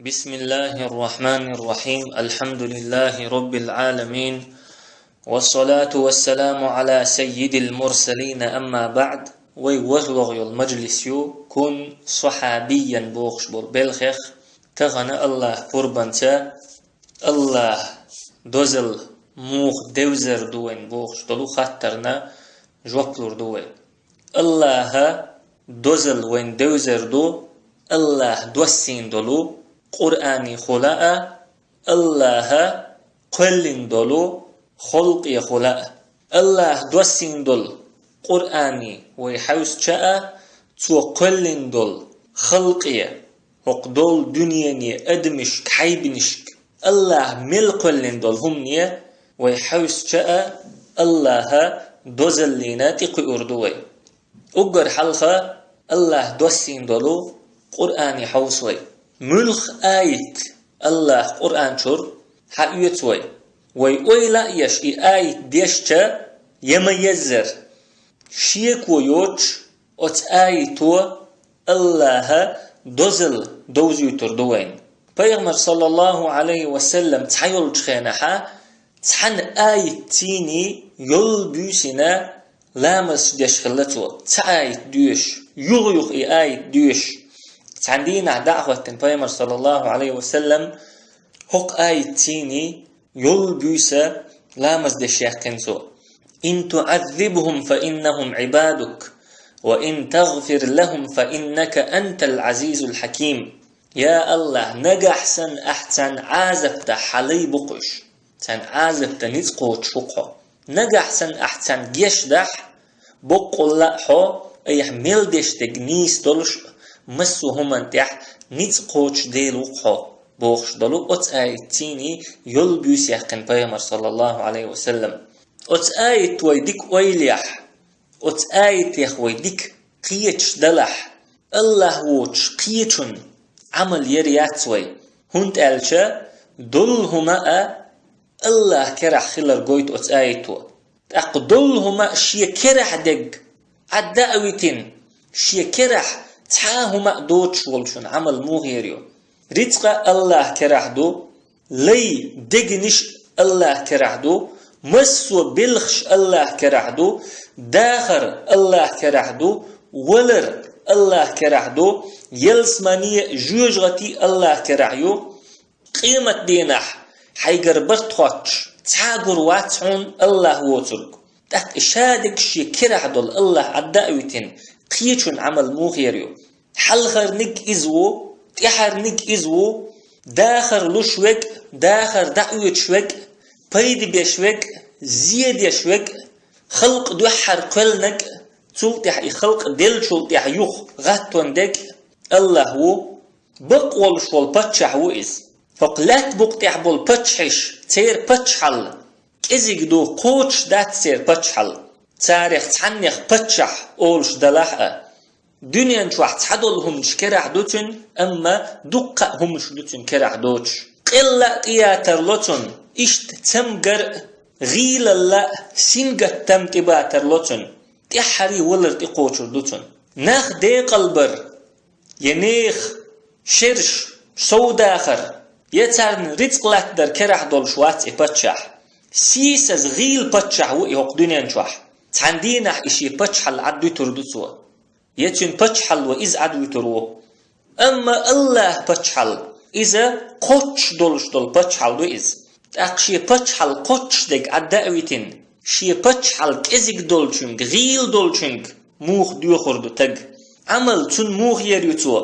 بسم الله الرحمن الرحيم الحمد لله رب العالمين والصلاة والسلام على سيد المرسلين أما بعد ويوغلغ المجلس كن صحابيا بوخش بالخخ تغنى الله قربانتا الله دوزل موخ دوزر دوين بوخش دلو خطرنا جوكلور دوين الله دوزل وين دوزر دو الله دوسين دلو قرآني خلاء الله قلن دلو خلق خلاء الله دوسين دل قرآني ويحوس شاء تو قلن دل خلقي وقدول دنياني أدمشك حيبنشك الله مل قلن دل همني ويحوس شاء الله دوزل لنا تقي أردوي أقر حلقة الله دوسين دلو قرآني حوصوي ملخ آيت الله قرآن شر حقيتوي ويلا يش آيت ديشتا يميزر شيك ويوش ات آيتو الله دوزل دوزيوتر دوين پیغمبر صلى الله عليه وسلم تحيول تخينها تحن آيت تيني يول بيسنا لامس ديش خلتو تآيت ديش يغيق آيت ديش عندنا دعوة پیغمبر صلى الله عليه وسلم حق آيتيني يول بيسا لامز دشيخ كنسو إن تعذبهم فإنهم عبادك وإن تغفر لهم فإنك أنت العزيز الحكيم يا الله نجحسن أحسن عازبت حلي بقش سن عازبت نزقوت شقه نجحسن أحسن جيشدح بقل لحو يحمل دشتك نيس دلش مسو همان تح نيت قوش ديلو قو بوخش دلو ات آيتيني يول بيوس يحقن پیغمبر صلى الله عليه وسلم ات آيت ويدك ويليح ات آيت يخ ويدك قيتش دلح الله ووش قيتشن عمل يريات وي هنت ألشا دل هما الله كرح خلر قويت ات آيتو دل هما شي كرح دق عداويتين شي كرح تحاهما دوتش والشون عمل مو غيريو رزق الله كرهدو لي دقنش الله كرهدو مسو بلخش الله كرهدو داخر الله كرهدو ولر الله كرهدو يلسمانية جوجغتي الله كرهيو قيمة دينح حيقر برتخوش تحاقر واتعون الله ووترك تحت إشادك شي كرهدو الله عداويتين قيتشون عمل مو غيريو حلخر نك إزو تحر نك إزو داخر لشوك داخر دعوة شوك بيد بيشوك زياد يشوك خلق دوحر قلنك تلتح خلق دل تلتح يخ غاتون دك الله هو بقول شوال باتشح وإز فقلات بقتح بول باتشحش تير باتشحل كزيك دو قوش دات تير باتشحل تاريخ تحنيخ باتشح أولش دلاحة دنيا شوحت حدولهم شكرح دوتن أما دقة هم شدوتن كرح دوتش قلة تياتر لوتن إشت تمجر غيل الله سنجة تم تباتر لوتن تحري ولر تقوتر دوتن ناخ دي قلبر ينيخ شرش سوداخر يترن رزق لات در كرح دول شوات باتشح سيسز غيل باتشح وإيوق دنيا شوح تندينح إشي باتشحل عدو تردوتوا يتن باتشحل وإز عدو ترو أما الله باتشحل إذا قوتش دولش دول باتشحل وإز أقشي باتشحل قوتش دك عداويتن شي باتشحل كزيك دولشنك غيل دولشنك موخ ديوخردو تق عمل تن موخ يريتوا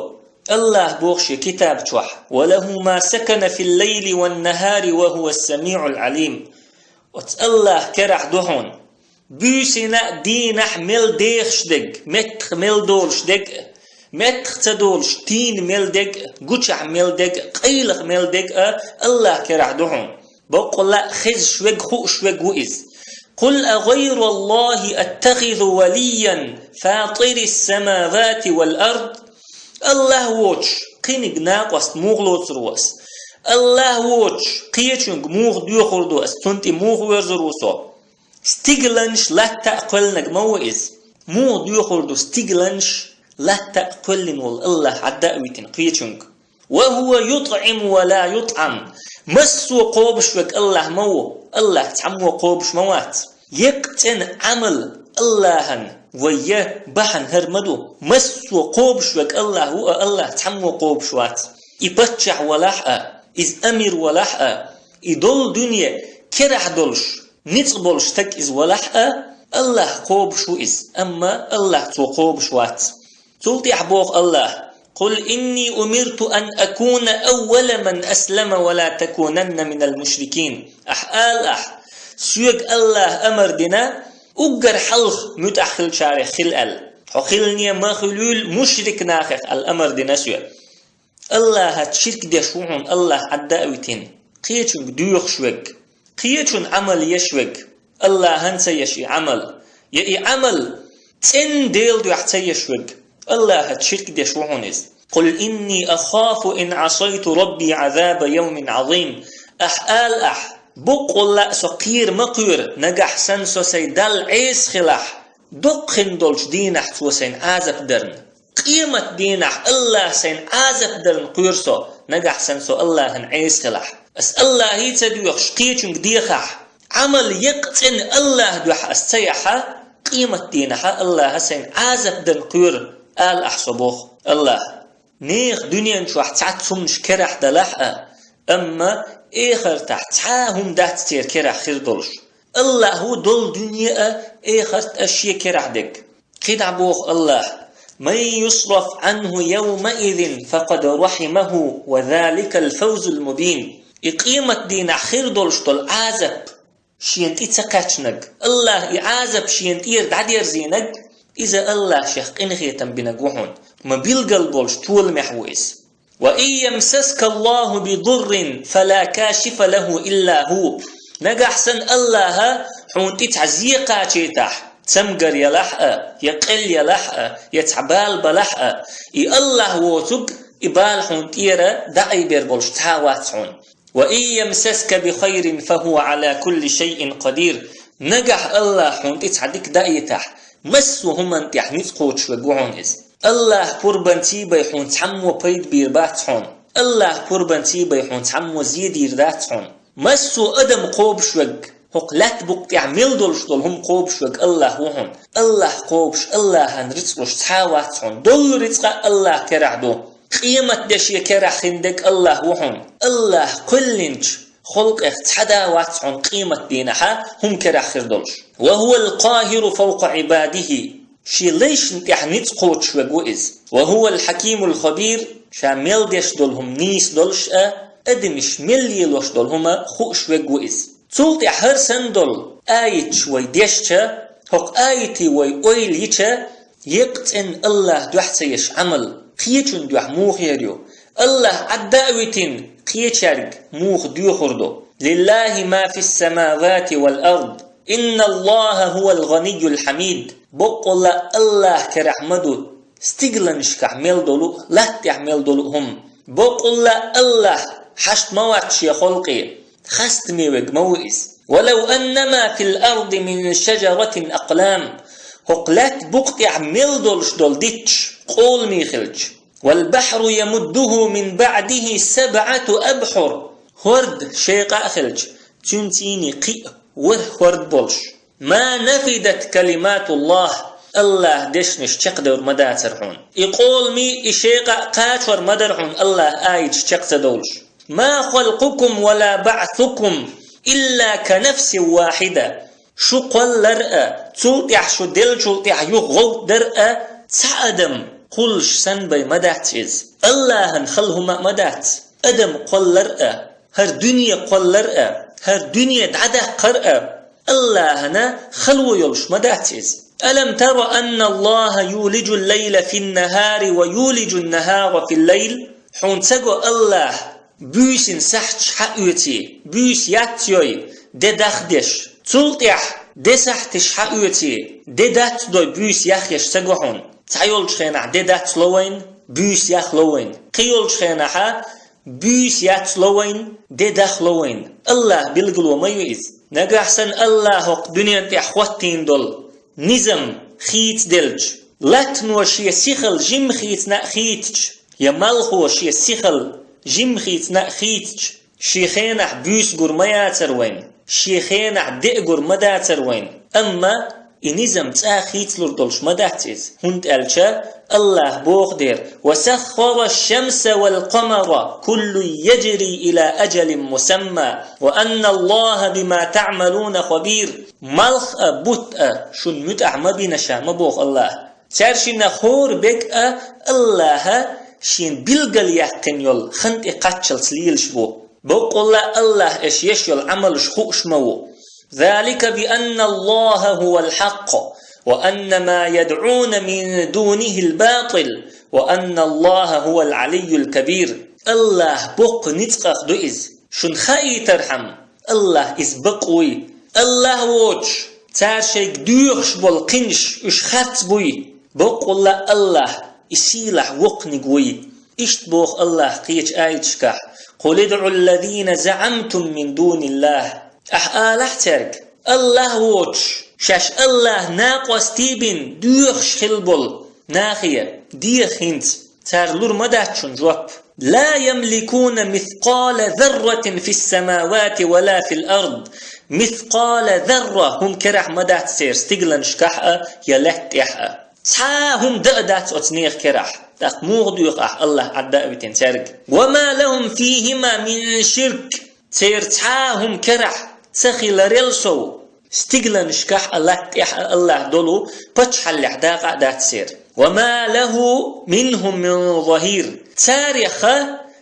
الله بوخشي كتاب شوح وله ما سكن في الليل والنهار وهو السميع العليم الله كرح دهون بيسنا دينح مل ديخش دق متخ مل دولش دق متخ تدولش تين مل دق قوشح مل دق قيلخ مل دق الله كرح دهون بقول لا خز شوق خو شوق وإز قل أغير الله أتخذ وليا فاطر السماوات والأرض الله ووش قينق ناقوس موغلوت روس الله ووش قيتشنق موغ ديوخردوس تنتي موغ ورزروسو ستيغلنش لا تأقلنك موئز مو ديوخردو ستيغلنش لا تأقلن والله عداويتن قيتشنق وهو يطعم ولا يطعم مسو قوبش وك الله مو الله تعمو قوبش موات يقتن عمل الله ويا بحن هرمدو مسو قوبش وك الله هو الله تعمو قوبش وات يبتشع ولحقه إز أمير ولحقه يدول دنيا كرح دولش نتقبلش تك إز ولحقه الله قوبش وإز أما الله تو قوبش وات تلتي أحبوخ الله قل إني أمرت أن أكون أول من أسلم ولا تكونن من المشركين سيق الله أمر دينا أقر حلق متأخل شارع خلال حخلني ما خلول مشرك ناخخ الأمر دينا سيق الله هتشرك ديشوهن الله عداوتين قيتشن دوخ شوك قيتشن عمل يشوك الله هنسى يشي عمل يأي عمل تن ديل دو يحتى يشوك الله هتشرك ديشوهن قل إني أخاف إن عصيت ربي عذاب يوم عظيم بقول لا سقير مقير نجح سنسو سيدال عيس خلاح دقن دولش دينح وسين عازب درن قيمة دينح الله سين عازب درن قيرسو نجح سنسو الله هن عيس خلاح أس الله يتدوخ شقيتشن ديخح عمل يقتن الله دوح استيحة قيمة دينح الله سين عازب درن قير أحسبوخ الله نيخ دنيا نشوح تعتسمش كرح دلحقه أما إخر تحتهم دات تير كرح خير دولش الله هو دول دنيا إخر أشياء كرح دك خيد عبوخ الله من يصرف عنه يومئذ فقد رحمه وذلك الفوز المبين إقيمة دين خير دولش دول عازب شين تتكاتشنك الله يعازب شين تير دعدير زينك إذا الله شيخ إنخيتم بنقوحون ما بيلقل بولش طول محويس وإن يمسسك الله بضر فلا كاشف له إلا هو نجح سن الله حون تتعزيقا تيتح تمقر يلحقه يقل يلحقه يتعبال بلحقه الله ووتك إبال حون تيرا دعي بير بولش تاوات حون وإن يمسسك بخير فهو على كل شيء قدير نجح الله حون تتعديك دعيتح مسو هم انت يحنيت قوتش وقوعون الله قربان تيبا يحون تحمو بيد بيربات حون الله قربان تيبا يحون تحمو زيد يردات حون مسو أدم قوبش وق هقلات بقت يعمل دولش دول هم قوبش وق الله وحون الله قوبش الله هنرتقوش تحاوات حون دول رتقى الله كرعدو قيمة دشي كرخندك الله وحون الله كلنش خلق اختحداوات حون قيمة دينها هم كرخر دولش وهو القاهر فوق عباده شي ليش نتحنيت قوتش وقوئز وهو الحكيم الخبير شامل ديش دولهم نيس دولش ادمش مليلوش دولهما خوش وقوئز تولت حرسن دول آيت شوي ديشتا هق آيتي وي اويليتا يقتن الله دوحتيش عمل خيچن دوح موخ يريو الله عداويتين خيچارك موخ ديوخردو لله ما في السماوات والأرض إن الله هو الغني الحميد بقول الله كرحمدو استقلنش كعمل دولو لا تعمل دولو هم بقول الله حشت مواتش يا خلقي خست ميوك موئس ولو أنما في الأرض من شجرة أقلام هقلات بقت يعمل دولش دول ديتش قول ميخلج والبحر يمده من بعده 7 أبحر هرد شيقا خلج تنتيني قيء وهرد بولش ما نفدت كلمات الله دشنش تقدر مدى ترحون يقول مي إشيقا قاتور مدرحون الله آيت تقدرش ما خلقكم ولا بعثكم إلا كنفس واحدة شو قل لرأى تلتح شو دل تلتح يغوط درأى تعدم قلش سنبي مداتيز الله هنخلهما مدات أدم قل لرأى هر دنيا قل لرأى هر دنيا دعده قرأى الله هنا خلو يلش مداتيز ألم تر أن الله يولج الليل في النهار ويولج النهار في الليل حون تقو الله بيسن سحتش حقوتي بيس ياتيوي ددخدش تلتح دسحتش حقوتي ددات دوي بيس يخيش تقو حون تعيولش خينا ددات لوين بيس يخ لوين قيولش خينا بيس يات لوين ددخ لوين الله بيلقلو ما يوئز نقحسن الله هق دنيا تحوتين دول نظم خيت دلج لاتن وشي سيخل جم خيت نا خيتش يمالخ وشي سيخل جيم خيتنا خيتش شيخينا بيس قرميا تروين شيخينا دئ قرمدا تروين أما إنزم تأخيت لردولش مداتيز هند ألشا الله بوغدير وسخر الشمس والقمر كل يجري إلى أجل مسمى وأن الله بما تعملون خبير ملخ بطء شن متعم بنشا مبوغ الله سارشنا خور بك الله شين بلغل يحقن يول خنت إقاتشل سليلش بو بقول الله إش يشيل عمل شخوش مو ذلك بأن الله هو الحق وأن ما يدعون من دونه الباطل وأن الله هو العلي الكبير الله بق نتقخ دوئز شن خاي ترحم الله إز بقوي الله ووش تارشيك دوخش بالقنش إش خات بوي بقول الله إسيلح وقني قوي إشت بوخ الله قيش آيتشكح قل ادعوا الذين زعمتم من دون الله أحآلح ترك الله ووش شاش الله ناقوس تيبين دوخش خلبل ناخية ديخ هنت تارلور مداتشن جواب لا يملكون مثقال ذرة في السماوات ولا في الأرض مثقال ذرة هم كرح مدات سير ستيغلن شكحة يلت إحة هم دقدات أتنيخ كرح تاق موغدوخ الله عداوتين تارك وما لهم فيهما من شرك تير هم كرح تخيل ريلسو ستيغلن شكح الله دولو بتشحل حداقة دات سير وما له منهم من ظهير تاريخ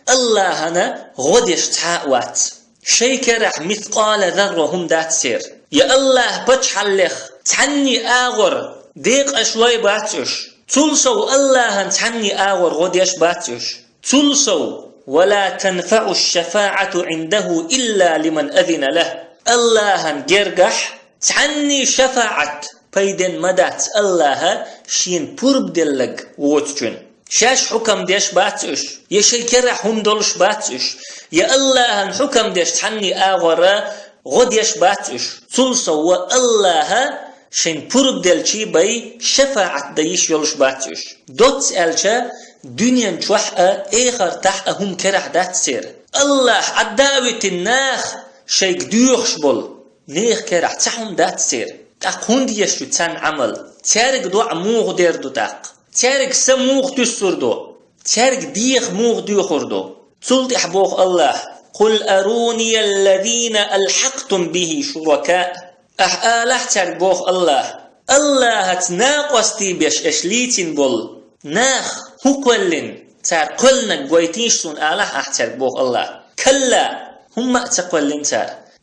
الله هنا غدش تعاوات شي كرح مثقال ذرة هم دات سير يا الله بتشحلخ تعني آغر ديق أشوي باتش تلسو الله تعني آغر غدش باتش تلسو ولا تنفع الشفاعة عنده إلا لمن أذن له الله جرجح تعني شفاعة بيدن مدات الله شين برب دلق ووتشن شاش حكم ديش باتش يشي كرح هم دولش باتش يا الله حكم ديش تعني آغر غدش باتش تلسو الله شين برب دلشي بي شفاعة ديش يولش باتش دوت ألشا دنيا نشوحة إيخر تحت هم كرح دات سير الله عداوة الناخ شيك دوخش بول نيخ كرح تحهم دات سير تاق هنديش تان عمل تارك دو عموغ دير دو تاق تارك سموغ تسر دو تارك ديخ موغ دوخر دو تلت إحبوغ الله قل أروني الذين ألحقتم به شركاء أحآلح تارك بوغ الله تناقوستي بيش أشليتين بول ناخ هكولن تار قلنا قويتيش سون آلح أحتر بوغ الله كلا هم أتقولن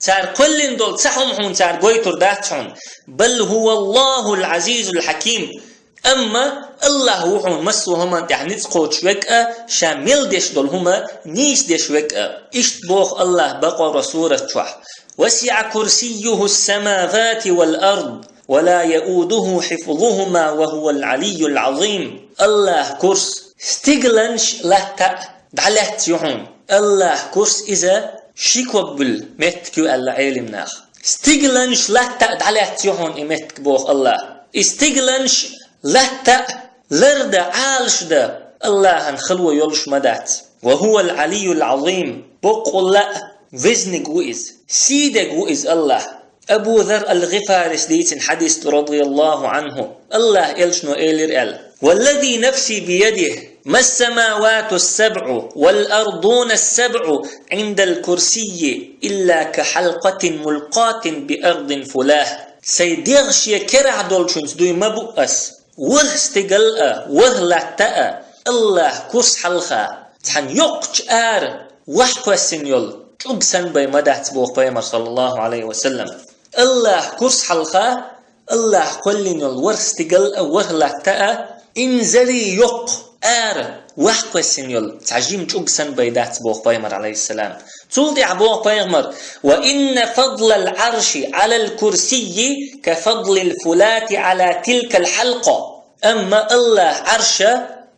تار قلن دول تحهم هون تار قويتر داتهم بل هو الله العزيز الحكيم أما الله هون مسو هما يعني تقوش وكأ شامل ديش دول هما نيش ديش وكأ إشت بوغ الله بقى رسولة شوح وسع كرسيه السماوات والأرض ولا يؤوده حفظهما وهو العلي العظيم الله كرس ستيغلنش لتا دعلت يحون الله كرس إذا شيكوبل متكو العلم ناخ ستيغلنش لتا دعلت يحون إمتك بوخ الله استيغلنش لتا لرد عالش دا الله هنخلو يولش مدات وهو العلي العظيم بقول لا وزنك وإز سيدك وإز الله أبو ذر الغفاري ديت حديث رضي الله عنه الله إلشنو إيلر إل والذي نفسي بيده ما السماوات السبع والأرضون السبع عند الكرسي إلا كحلقة ملقاة بأرض فلاه سيدغش يكرع دولشنس دوي مبؤس وه استقلأ وه لعتأ الله كرس حلقة تحن يقج وحقو السنيول تقسن بي مدات بوخ بيمر صلى الله عليه وسلم الله كرس حلقة الله قلن الورس تقل ورلتا انزري يق وحق السنيول تعجيم تقسن بيدات بوخ بيمر عليه السلام تولدع بوخ بيمر وإن فضل العرش على الكرسي كفضل الفلات على تلك الحلقة أما الله عرش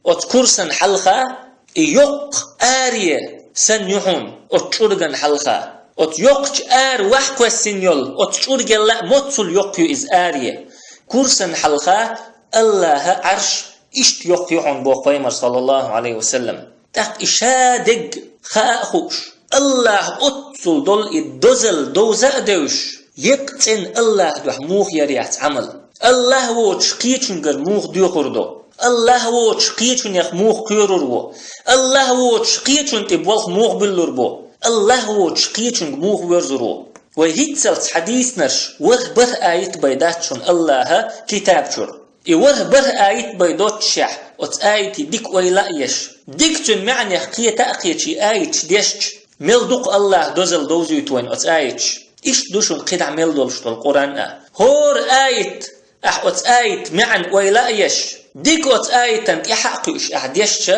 وتكرسن حلقة يق آرية سن يحون وتشرغن حلقة ات يقج وحق السنيول ات شورجل لا متصل يقيو إز آرية كرسن حلقة الله عرش إشت يقيون بوق بيمر صلى الله عليه وسلم تق إشادق خاخوش الله أتصل دول الدزل دوزا دوش يقتن الله دوح موخ يريات عمل الله ووش قيتشنجر موخ ديوخردو الله ووش قيتشن يخ موخ كيرورو الله ووش قيتشن تبوالخ موخ بلوربو الله ووش قيتشن موخ ورزرو وهيتسلت حديث نرش وره آيت بيداتشن الله كتاب شر وره آيت بيدات شح وت آيت ديك ويلايش ديكتن معني حقية تأقيتش آيت ديشش ملدق الله دوزل دوزيوتوين وت آيتش إيش دوشن قدع ملدولش القرآن هور آيت أحوت آيت معن ويلايش ديك وت آيتن إحقيش أحديشش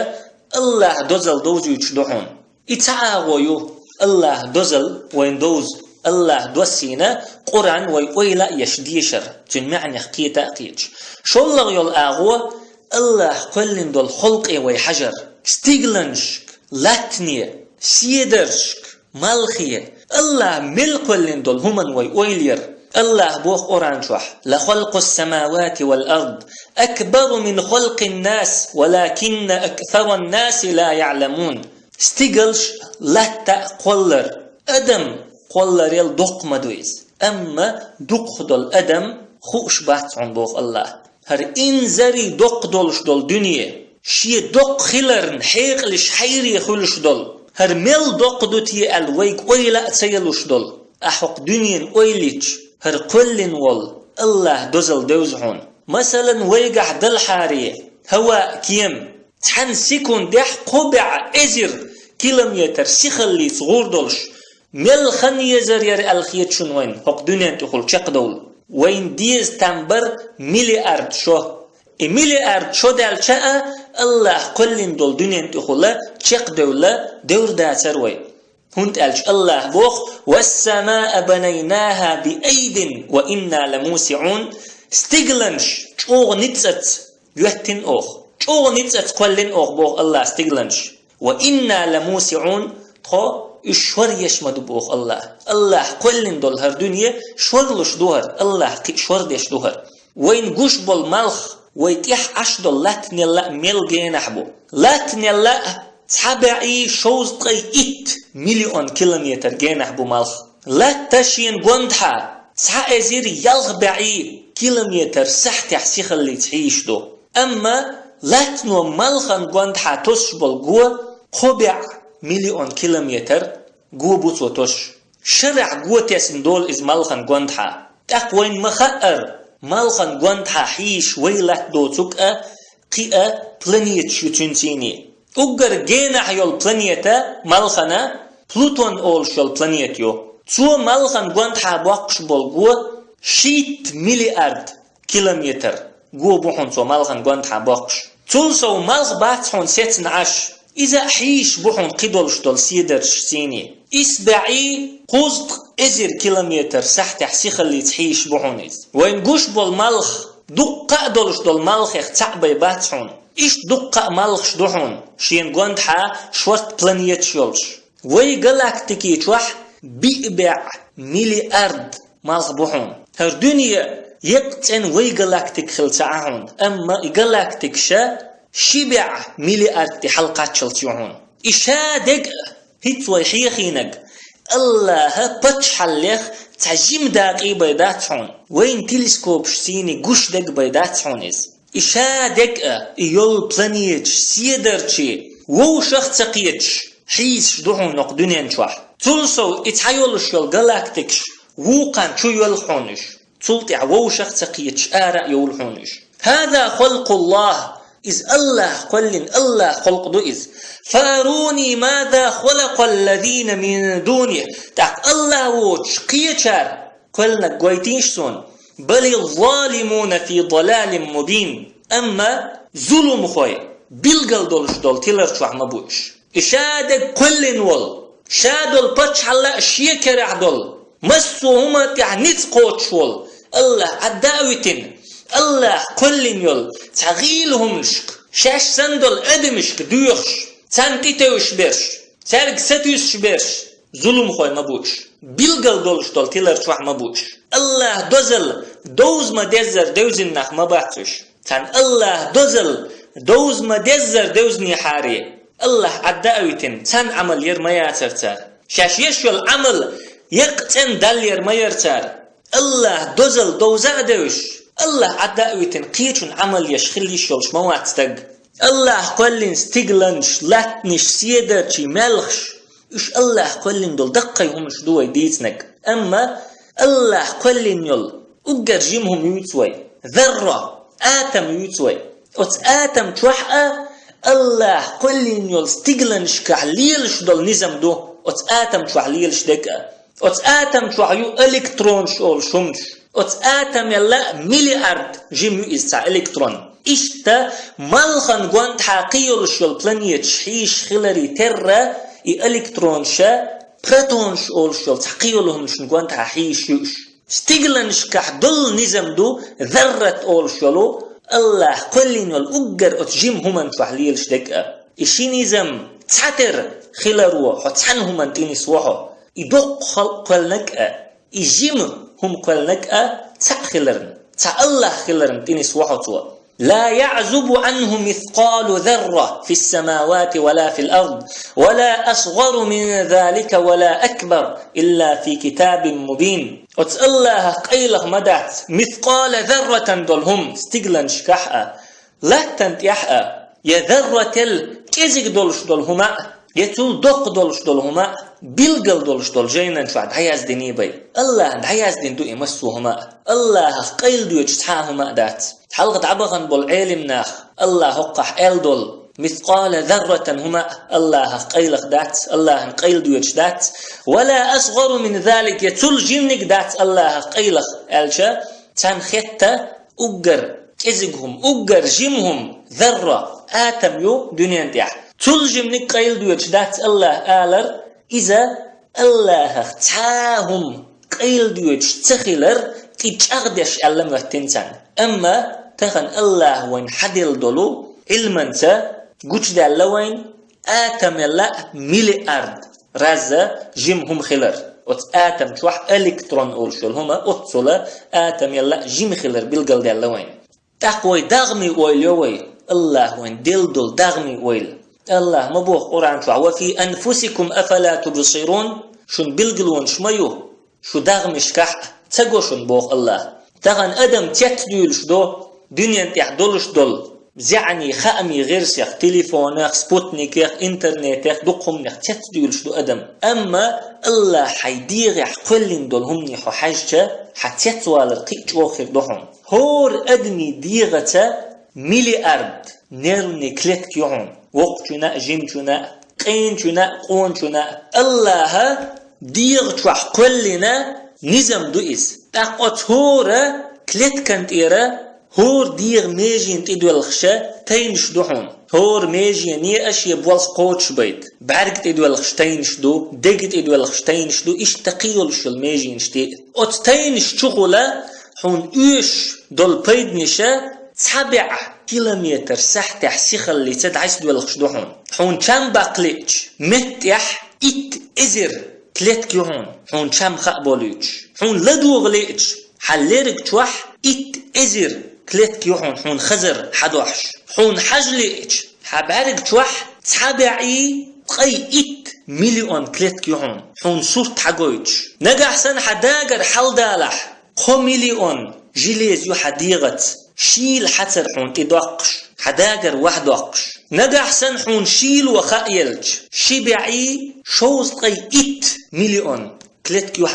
الله دوزل دوزيوتش دوحون إتعاويو الله دوزل وين دوز الله دوسينا قرآن ويلا يشديشر جن معني حقية تأقيتش شو الله يول آغوة الله كلن دول خلق ويحجر ستيغلنشك لاتنية سيدرشك مالخية الله ملكلن دول همن ويلير الله بوخ قرآن شوح لخلق السماوات والأرض أكبر من خلق الناس ولكن أكثر الناس لا يعلمون ستيغلش لاتا قولر أدم قولر يل دق مدويز أما دق دول أدم خوش بات عن بوخ الله هر إنزري دق دولش دول دنيا شي دق خلرن حيقلش حيري خلش دول هر مل دق دوتي الويك ويلا تسيلوش دول أحق دنيا ويليش هر كلن وال الله دوزل دوزهون مثلا ويقع دل حارية هواء كيم تحن سيكون دح قبع إزر كيلومتر سيخلي صغور دولش مل خن يزر ير الخيت شنوين حق دنيا تخل شق دول وين ديز تنبر مليارد شو مليارد شو دال شاء الله كلن دول دنيا تخل شق دولة دور داتر وين هنت ألش الله بوخ والسماء بنيناها بأيد وإنا لموسعون استغلنش شوغ نتسات يهتن أوخ شوغ نتسات كلن أوخ بوخ الله استغلنش وإنا لموسعون تخو إشور يشمد بوخ الله كلن دول هر دنيا شورلش دوهر الله شور ديش دوهر وين قوش بول ملخ ويتيح عش دول لاتن الله ملغين أحبو لاتن الله تحبعي شوز طي مليون كيلومتر جينح بمالخ لا تشين قندحا تحا ازير يلغ بعي كيلومتر سحت يحسيخ اللي تعيش دو اما لا تنو مالخن قندحا تشبل قوة قبع مليون كيلومتر قوة بوتو توش شرع قوة تسن دول از مالخن قندحا تقوين مخأر مالخن قندحا حيش ويلات دو تكأ قيئة بلانيت شوتنسيني أجر جينح يول بلانيتا مالخنا بلوتون أولش يول بلانيتيو تو مالخن قندحا بوقش بولغو 6 مليارد كيلومتر جو بوحون تو مالخن قندحا بوقش تولسو مالخ باتحون 17 إذا حيش بوحون قدولش دول سيدرش سيني إسبعي قوزق إزر كيلومتر سحت حسيخ اللي تحيش بوحونيز وين قوش بول مالخ دقا دولش دول مالخ يختعبي باتحون إيش دقا مالخش دوحون شين قندحا شورت بلانيت شولش وي جلاكتيكي توح بيبع مليارد مالخ بوحون هر دنيا يقتن وي جلاكتيك خلصعهون أما جلاكتيك شبع مليارد حلقات شلتيهون إشا دق هيت ويحيخينك الله بتش حليخ تعجم داقي بيداتهون وين تلسكوب سيني قش دق بيداتهونيز إشا دق يول بلانيتش سيدرتشي وو شخصقيتش حيس دوحون نق دنيا نشوح تلسو اتحيولش يول جلاكتيكش ووقان شو يلحونش تلتع وو شخصقيتش آراء يولحونش هذا خلق الله إذ الله قلن الله خلق دو إذ فاروني ماذا خلق الذين من دونه تحت الله ووش قيتشار قلنا قويتينش سون بل الظالمون في ضلال مبين أما ظلم خوي بلغل دولش دول تلر شوح مبوش إشادك كلن وال شادل بچ حلا شيكر عدل مسو هما تعنيت قوتش وال الله عداوتين الله كلن يول تغيلهم شك شاش سندل أدمشك دوخش سانتيتوش برش سارق ستوش برش ظلم خوي مبوش بلغل دولش دول تلر شوح مبوش الله دوزل دوز ما دزر دوزن نخ مباتش تان الله دوزل دوز ما دزر دوزني حاري الله عداويتن تن عمل ير ما ياتر شاش يشول عمل يقتن دل ير ما يرتر الله دوزل دوزا دوش الله عداويتن قيتون عمل يشخلي شولش مواتستق الله قلن ستيغلنش لاتنش سيدرشي ملخش إش الله قلن دول دقي همش دوي ديتنك أما الله قلن يول أجر جيمهم يوتوي ذرة آتم يوتوي أت آتم توحقا الله قلن يول ستيغلنش كعليلش دول نظام دو أت آتم توحليلش دكا أت آتم توحيو إلكترونش أول شمش أت آتم يلا مليارد جيم يسع إلكترون إشتا مالخن قوانت حقيولش يول بلانيت شحيش خلري ترى إلكترونشا بروتونش أولش يول تحقيولهم شنقوانت ححيش يوش ستيغلنش كحدل نظام دو ذرة أولش يولو الله قلن يول أجر أتجيم همان توحليلش دكا إشي نظام تحتر خلروا حتحن همان تينيس وحو إدوق قلنك إجيم هم قلنك تأخلرن الله خلرن تينيس وحو لا يعزب عنه مثقال ذرة في السماوات ولا في الأرض ولا أصغر من ذلك ولا أكبر إلا في كتاب مبين الله قيله مدعت مثقال ذرة دولهم استقلن شكحة لا تنتيحة يا ذرة الكزيك دولش دولهما يتول دوق دولش دولهما بيلقل دولش دول جينا شوعد هياز ديني بي الله هياز دين دو إمسوهما الله قيل دو يجتحاهما دات حلقة عبغن بالعلم ناخ الله قح دول مثقال ذرة هما الله قيلخ دات الله قيل دو يجدات ولا أصغر من ذلك يتول جنك دات الله قيلخ ألشا تان خطة أجر كزيقهم أجر جمهم ذرة آتم يو دنيا انتيح تلجم نقيل دوش دات الله آلر إذا الله تعاهم قيل دوش تخيلر كي تغدش ألم واتنسان أما تخن الله وين حدل دولو علما تا قوش دا اللوين آتم الله مليارد رازا جمهم خيلر آتم شوح إلكترون أولشول هما أتصولا آتم الله جم خيلر بالقل دا اللوين تقوي داغمي ويليوي الله وين دل دول داغمي ويل الله مبوخ قرآن شو وفي أنفسكم أفلا تبصرون شن بلقلون شميو شو داغمش كح تقو شن بوخ الله تغن أدم تيتدولش دو دنيا تحدولش دول زعني خامي غير سيخ تليفونك سبوتنيك انترنت دقهم نخ تيتدولش دو أدم أما الله حيديغ كلن دول هم نحو حاجة حتيتوال القيج وخير دوهم هور أدمي ديغة مليارد نيرني كلت كيون وقتنا جمتنا قينتنا قونتنا الله ديغ توح كلنا نظام دوئس تاقوت هورا كلت كانت إيرا هور ديغ ميجين تدوال الخشا تينش دوحون هور ميجين نيأش يبوالس قوتش بيت بعرق تدوال الخش تينش دو ديق تدوال الخش تينش دو إش تقيلش الميجين شتي أوت تينش شغلة حون إيش دول بيدنشا 7 كيلومتر سحتح سيخل اللي تدعيس دول الخشدوحون حون شام باقليتش متح إت إزر كلت كيهون حون شام خقبوليتش حون لدو غليتش حليرك توح إت إزر كلت كيهون حون خزر حدوحش حون حجليتش حبارك توح 7 قي إت مليون كلت كيهون حون صورت حقويتش نجح سن حداقر حل دالح 5 مليون جليز يو حديغت شيل حتر حون تدوقش حداقر واحد وقش نجح سن حون شيل وخايلج شبعي شوز قي 8 مليون كلت كيو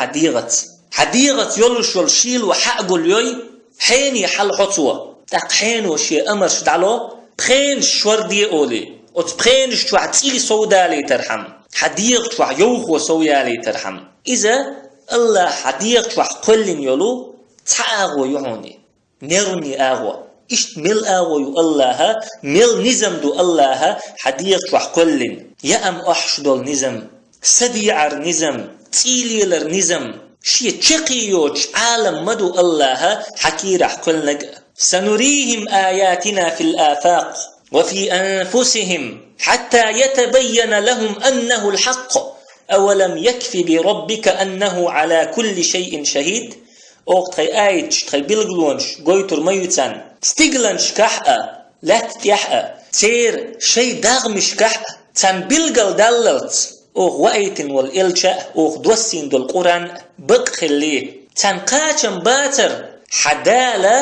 حديغت يولش يول شيل وحقو اليوي حين يحل حطوة تقحين وشي أمرش دعلو بخين شور دي أولي وتبخين شتوع تيلي سودالي ترحم حديغ شتوع يوخو سويالي ترحم إذا الله حديغ شتوع قلن يولو تعاغو يهوني نيرني آغو إشت مل آغو يو الله مل نزم دو الله حديق شوح كلن يأم أحش دول نزم سبيعر نزم تيليلر نزم شي تشقيوش عالم مدو الله حكير حكلنك سنريهم آياتنا في الآفاق وفي أنفسهم حتى يتبين لهم أنه الحق أولم يكفي بربك أنه على كل شيء شهيد أو تخي آيتش تخي بلغلونش قويتر ميوتان ستيغلنش كحقا لا تتيحقا تير شي داغمش كحقا تن بلغل دللت اوخ وقيتن والإلشاء اوخ دوسين دول قرآن بقخلي تن قاچم باتر حدالة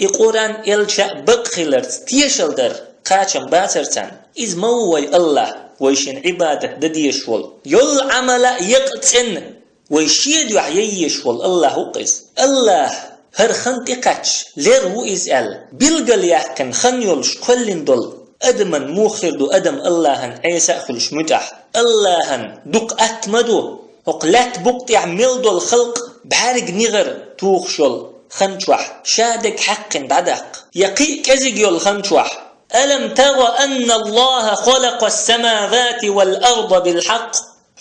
القرآن إلشاء بقخلرت تيشل در قاچم باتر تن إذ مووي الله ويشين عبادة دديشول يل عمل يقتن ويشيد يحييشول الله قيس الله هر خنتقاتش ليرو إزال بلغل يحكن خنيولش كلن دول أدمن موخر دو أدم اللهن عيسى خلش متح اللهن دق أتمدو وقلات بقت يعمل دو الخلق بحارق نغر توخشل خنشوح شادك حق بعدق يقي كزيق يول خنشوح ألم ترى أن الله خلق السماوات والأرض بالحق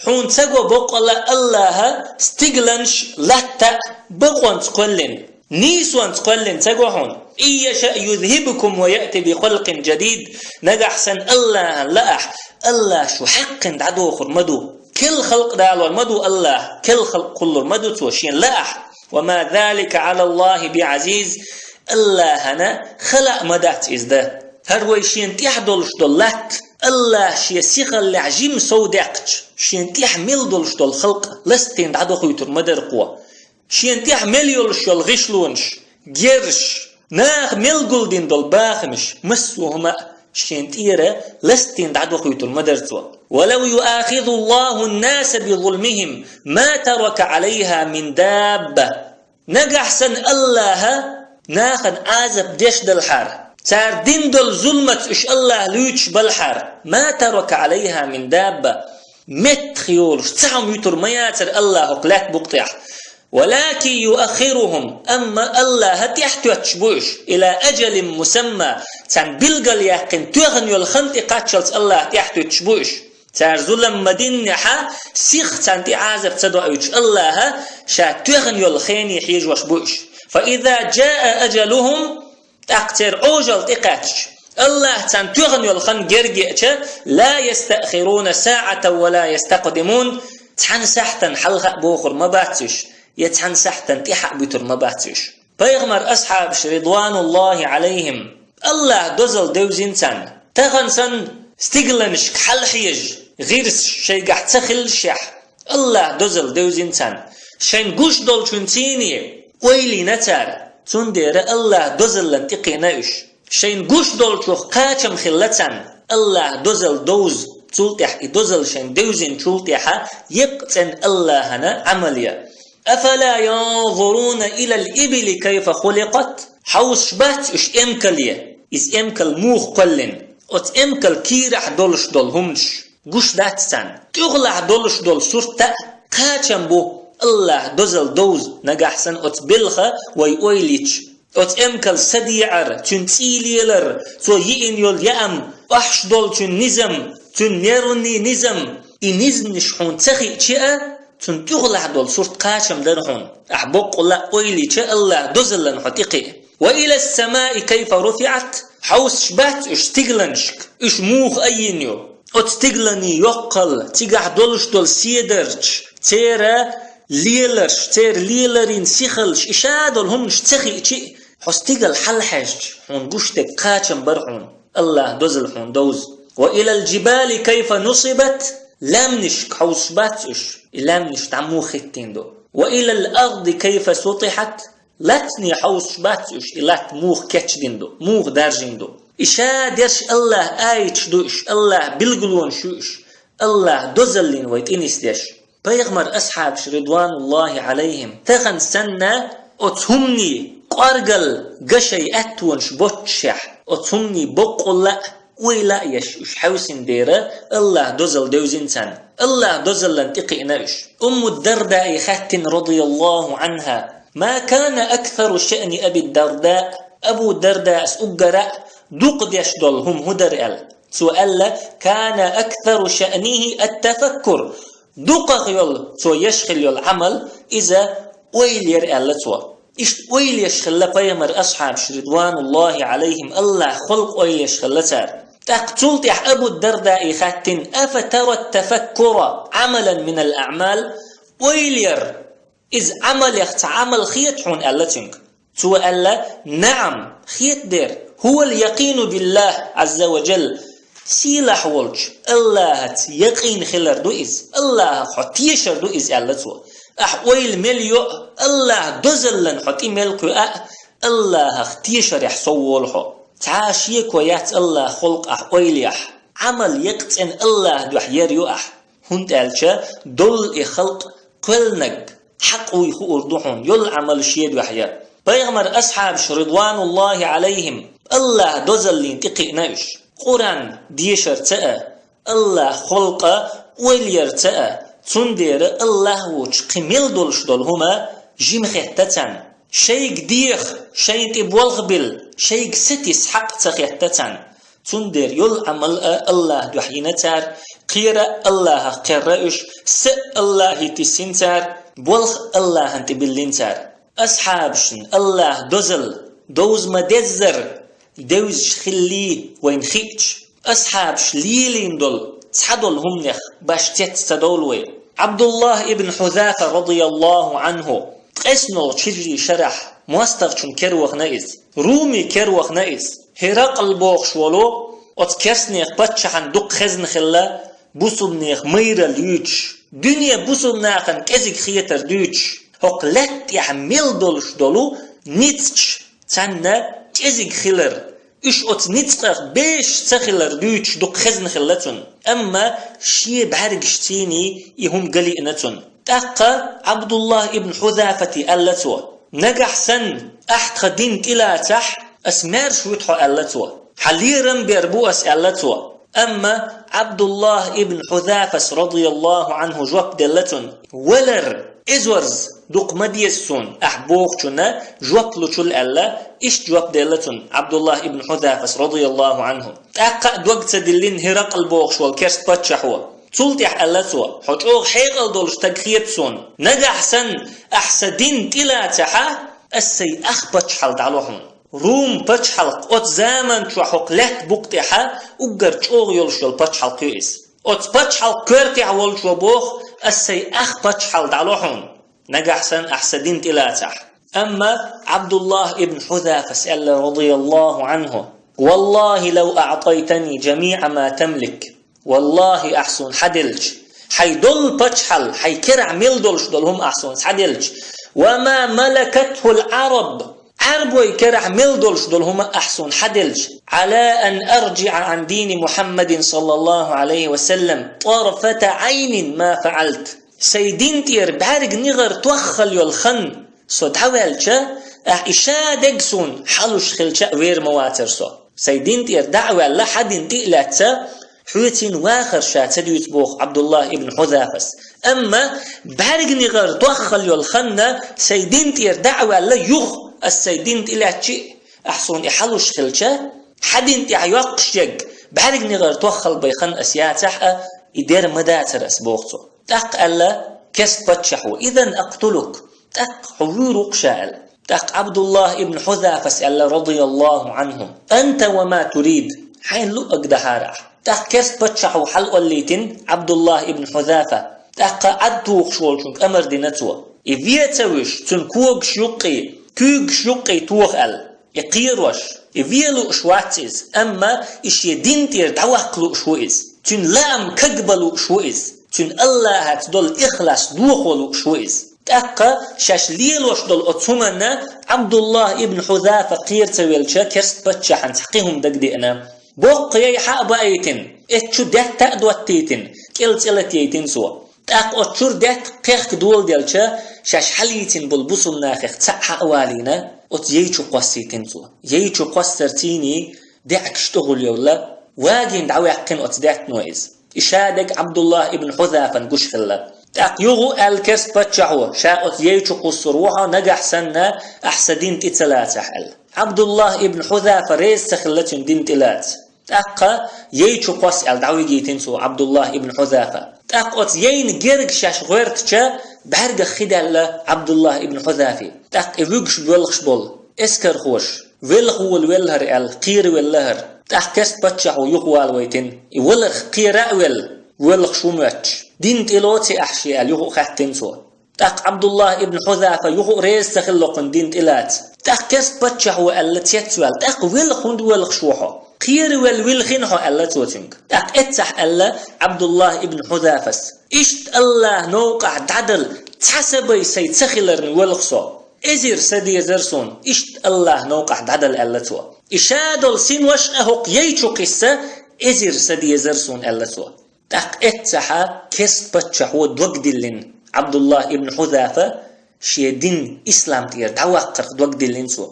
حون تقوى بقل الله استقلنش لتا بقوان تقلن نيسوان تقلن تقوى حون إن يشاء يذهبكم ويأتي بخلق جديد نجحسن الله لأح الله شو حق عدو خرمدو كل خلق دالور مدو الله كل خلق كل مدو توشين لأح وما ذلك على الله بعزيز الله هنا خلق مدات إزده هروي شين تحدلش دولات الله شي سيخل لعجيم سوداقش شين تحمل دولش دول خلق لستين عدو خيتر مدر قوة شين تحمل يولش يول غشلونش جيرش ناخ ملقل دين دول باخمش مسوهما شين تيرا لستين عدو خيتر مدر قوة ولو يؤاخذ الله الناس بظلمهم ما ترك عليها من دابة نجحسن الله ناخد عازب ديش دالحار تار دين دول ظلمت إش الله ليش بالحر ما ترك عليها من دابة متخيولش تعم يتر ما ياتر الله قلات بقطع ولكن يؤخرهم أما الله تحت يتشبوش إلى أجل مسمى تان بلغل يحقن تغني الخنط قاتشلت الله تحت يتشبوش تار ظلم مدينة سيخ تان تعازب تدعوش الله شا تغني الخين يحيج وشبوش فإذا جاء أجلهم أقتر عوجل تقاتش الله تان تغني الخن جرجئش لا يستأخرون ساعة ولا يستقدمون تحن سحتن حلقة بوخر ما باتش يتحن سحتن تحق بتر ما باتش بيغمر أصحاب رضوان الله عليهم الله دزل دوزين تان تغنسن استقلنش حل حيج غير شيء قاعد تخل شح الله دزل دوزين تان شين قوش دول شنتيني ويلي نتار تندير الله دزل لنتقيناش شين قوش دول شوخ قاتم خلتان الله دزل دوز تلتح دزل شين دوزين تلتح يقتن الله هنا عمليا أفلا ينظرون إلى الإبل كيف خلقت حوش بات إش إمكالية إز إمكال موخ قلن أت إمكال كيرح دولش دول همش قوش داتسان تغلح دولش دول سورتا قاتم بو الله دزل دوز نجحسن أت بلخة ويويليش أت إمكال سديعر تنتيليلر تو يين يول يأم أحش دول تن نزم تن نيرني نزم إنزم نشحون تخي تشيئة تن تغلح دول سورت قاشم درهون أحبق الله ويليش الله دزل لنحتقي وإلى السماء كيف رفعت حوس شبات إش تغلنشك إش موخ أينيو أت تغلني يقل تيجح دولش دول سيدرش تيرا ليلرش تير ليلرين سيخلش إشادل همش تخي إشي حستيقل حلحج هون قشتك قاتم برحون الله دزل هون دوز وإلى الجبال كيف نصبت لامنش حوصباتش لامنش تعمو ختين دو وإلى الأرض كيف سطحت لاتني حوصباتش لات موخ كتشدين دو موخ دارجين دو إشادرش الله آيتش دوش الله بلغلون شوش الله دزلين ويتينيستيش بيغمر أصحاب رضوان الله عليهم تغن سنة أتهمني قارقل قشي أتونش بوتشح أتهمني بقل ويلا يش حوسن ديرة الله دزل دوزين سن الله دزل لنتقئناش الدرداء خاتن رضي الله عنها ما كان أكثر شأن أبي الدرداء أبو الدرداء سأقرأ دقدش دلهم هدرئل سؤال كان أكثر شأنه التفكر دقق يل سو يشخل يل عمل إذا ويل يرأل سو إيش ويل يشخل بيمر أصحاب رضوان الله عليهم الله خلق ويل يشخل سار تقتلت أبو الدرداء خاتن أفترى التفكر عملا من الأعمال ويل ير إذ عمل يخت عمل خيط حون ألتنك سؤال نعم خيط دير هو اليقين بالله عز وجل سيلح ولج الله يقين خلر دو إز الله حتيشر دو إز ألتو أحويل مليو الله دزلن حتي ملكو الله اختيشر يحصولحو تعاشيك ويات الله خلق أحويل يح عمل يقتن الله دو حيريو هند ألشا دول خلق كلنك حق ويخو أردوحون يل عمل شيد وحير بيغمر أصحاب رضوان الله عليهم الله دزلين تقيناش قرآن ديشر تأ الله خلق ولير تأ تندير الله وش قميل دولش دول هما جيم خيتتان شيك ديخ شيك تبولغ بل شيك ستيس حق تخيتتان تندير يل عمل الله دوحينتار قيرة الله قرأش س الله تسنتار بولغ الله انت باللينتار أصحابشن الله دزل دوز ما دزر دوز خلي وين خيتش أصحابش ليلين دول تحدول هم نخ باش تتدولوي عبد الله ابن حذافة رضي الله عنه قسنو تشري شرح مواستغشن كروخ نايز رومي كروخ نايز هرقل بوخ شولو اتكسنيخ باتشحن دق خزن خلا بوسلنيخ ميرا ليوش دنيا بوسلناخن كزيك خيتر ديوش هق لت يحمل دولش دولو نيتش تانا كزيك خلر إش أت نتقخ بيش تخلر ديوش دق خزن خلتون أما شي بعرقشتيني يهم قليئنتون تاقا عبد الله ابن حذافة ألتو نجح سن أحد خدين إلى تح أسمار شويتحو ألتو حليرم بيربو أسألتو أما عبد الله ابن حذافة رضي الله عنه جواب دلتون ولر إزورز دوق مديسون أحبوخ جنا جواب لشل ألا إيش جواب دلتون عبد الله ابن حذافة رضي الله عنه أقا دوقت دلين هرقل بوخ شوال كرس باتشحوا تولتح ألتوا حجوغ حيقل دولش تقخيتسون نجح سن أحسدين تلا تحا السي أخبتش حل دعلوحون روم باتش حلق أت زامن شو حق لحت بقتها وقر تشوغ يلشول باتش حلق كيس أت باتش حلق كرتع والشو بوخ السي أخ باتش حل دعلوحون نجح سن أحسدين تلاتح أما عبد الله ابن حذافة سأل رضي الله عنه والله لو أعطيتني جميع ما تملك والله أحسن حدلج حيدل باتش حل حيكرع ميلدلش دلهم أحسن حدلج وما ملكته العرب عربوي كرح ملدلش دول هما أحسن حدلج على أن أرجع عن دين محمد صلى الله عليه وسلم طرفة عين ما فعلت سيدين تير بعرق نغر توخل يلخن صد حوالشا إشادقسون حلوش خلشا وير مواترسو سيدين تير دعوة لحد تقلاتسا حوتين واخر شات يتبوخ عبد الله ابن حذافة أما بعرق نغر توخل يلخن سيدين تير دعوة ليخ السيدين تلاتشي أحسن إحلوش خلشة حدين تعيقشيق بعرق نغر توخل بيخن أسياتح إدير مداتر أسبوغتو تاق ألا كست بتشحو إذن أقتلك تاق حضورك شاعل تاق عبد الله ابن حذافة سأل رضي الله عنهم أنت وما تريد حين لؤك دهارح تاق كست بتشحو حلق الليتن عبد الله ابن حذافة تاق عدوك شولشنك أمر دينتو إذيتوش تنكوك شيقي كوغ شوقي توغل يقيروش يفيلو شواتيز أما إش يدين تير دعوكلو شويز تن لام كقبلو شويز تن الله هتدول إخلاص دوخولو شويز تأقى شاش ليلوش دول أتسومنا عبد الله ابن حذافة قير تويلشا كرست بتشاحن تحقيهم دقدئنا بوقيا حق بأيتن اتشو ده تأدواتيتن كيلت إلتيتن سوا تأق أتشور ده قيق دول ديلشا شاش حليتين بالبصل ناخخ تسحق والينا أت ييشو قوسيتين سوا ييشو قوسرتيني دعك اشتغل يولا واجين دعوي حقين أت دعت نويز إشادك عبد الله ابن حذافة نقش خلا تاق يغو الكرس بتشعو شاء أت ييشو قصروها نجح سنة أحسدين تتلات حل عبد الله ابن حذافة ريز تخلتين دين تلات تاق ييشو قوس الدعوي جيتين سوا عبد الله ابن حذافة تاق أت يين جرق شاش غيرتشا بعرق خدال عبد الله ابن حذافي تاق إفوقش بولغش بول اسكر خوش ويلغ والولهر قير واللهر تاق كست بتشحو يغوال ويتن يولغ قيراء ويلغ شومتش دين تلوتي أحشي يغو خاتين سو تاق عبد الله ابن حذافة يغو ريز تخلقن دين تلات تاق كست بتشحو اللتيتوال تاق ويلغ هند ويلغ شوحو قير والويلخين هو ألا توتنك تاق اتسح ألا عبد الله ابن حذافس إشت الله نوقع تعدل تحسبي سيتسخلرن والخصو إزير سدي زرسون إشت الله نوقع تعدل ألا تو إشادل سين وش أهق ييشو قصة إزير سدي زرسون ألا تو تاق اتسح كست بتشح ودوغدلن عبد الله ابن حذافة شيدين إسلام تير دعوة دوغدلن سو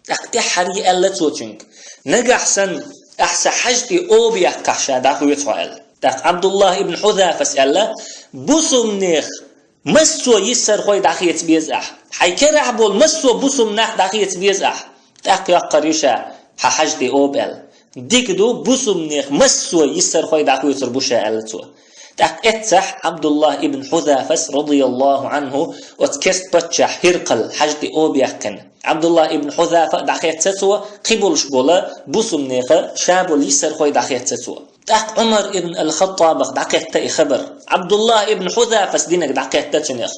تاق تحري ألا توتنك نجح سن أحسن حاجتي أوبيا كحشة داخل يتفعل داخل عبد الله ابن حذافة سأله بوسم نيخ مسو يسر خوي داخل يتبيزح حيكر عبول مسو بوسم ناخ داخل يتبيزح داخل يقريشة حاجتي أوبل ديكدو بوسم نيخ مسو يسر خوي داخل يتربوشة ألتو داخل اتسح عبد الله ابن حذافة رضي الله عنه وتكست بتشح هرقل حاجتي أوبيا كن عبد الله ابن حذافة داخل تسوى قبل شبولا بوسم نيخة شابول يسر خوي داخل تسوى داخل عمر ابن الخطاب داخل تأي خبر عبد الله ابن حذافة دينك داخل تتنيخ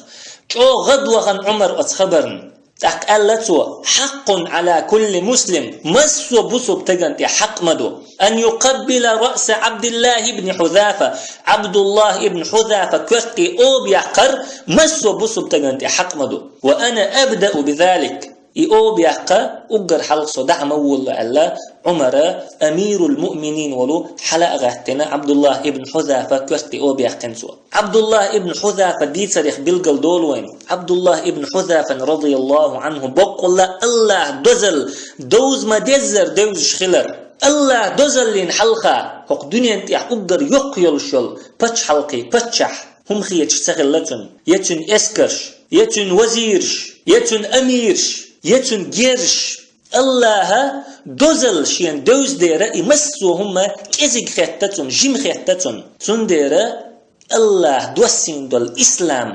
شو غدوة عمر أتخبرن داخل ألتو حق على كل مسلم مسو بوسو بتجنتي حق مدو أن يقبل رأس عبد الله ابن حذافة عبد الله ابن حذافة كوكي أوب يحقر مسو بوسو بتجنتي حق مدو وأنا أبدأ بذلك إيو بيحقا أقر حلق صدع مول الله عمر أمير المؤمنين ولو حلق غهتنا عبد الله ابن حذافة كوستي أو بيحقن سوا عبد الله ابن حذافة دي تاريخ بلقل دولوين عبد الله ابن حذافة رضي الله عنه بقول الله دزل دوز ما دزر دوز شخلر الله دزل لين حلقة حق دنيا انتيح أقر يقيل شل بچ حلقي بچح هم خيج سغلتن يتن اسكرش يتن وزيرش يتن أميرش يتن جيرش الله دوزل شين دوز ديرا يمسو هما كزيك خيتتن جيم خيتتن تن ديرا الله دوسين دول إسلام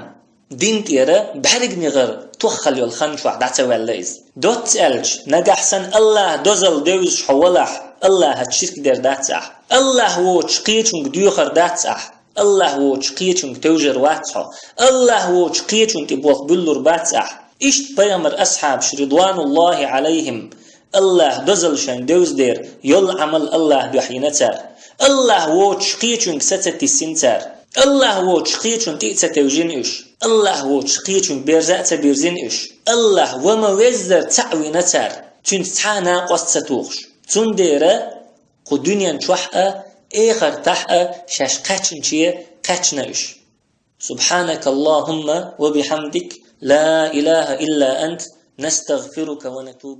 دين ديرا بحرق نغر توخل يول خنشوح دعتا والليز دوت ألج نجحسن الله دوزل دوز حولح الله هتشيرك دير داتسح الله هو تشقيتن ديوخر داتسح الله هو تشقيتن توجر واتحو الله هو تشقيتن تبوخ بلور باتسح إشت بيامر أصحاب رضوان الله عليهم الله دزل شان دوز دير يل عمل الله بحينتر الله هو تشقيتن ستة سنتر الله هو تشقيتن تئت توجين إش الله هو تشقيتن بيرزأت بيرزين إش الله وما وزر تعوينتر تن تعانا قصت ستوخش تن ديرا قد دنيا نشوحة إخر تحقة شاش قاتشن شيء قاتشنا إش سبحانك اللهم وبحمدك لا إله إلا أنت نستغفرك ونتوب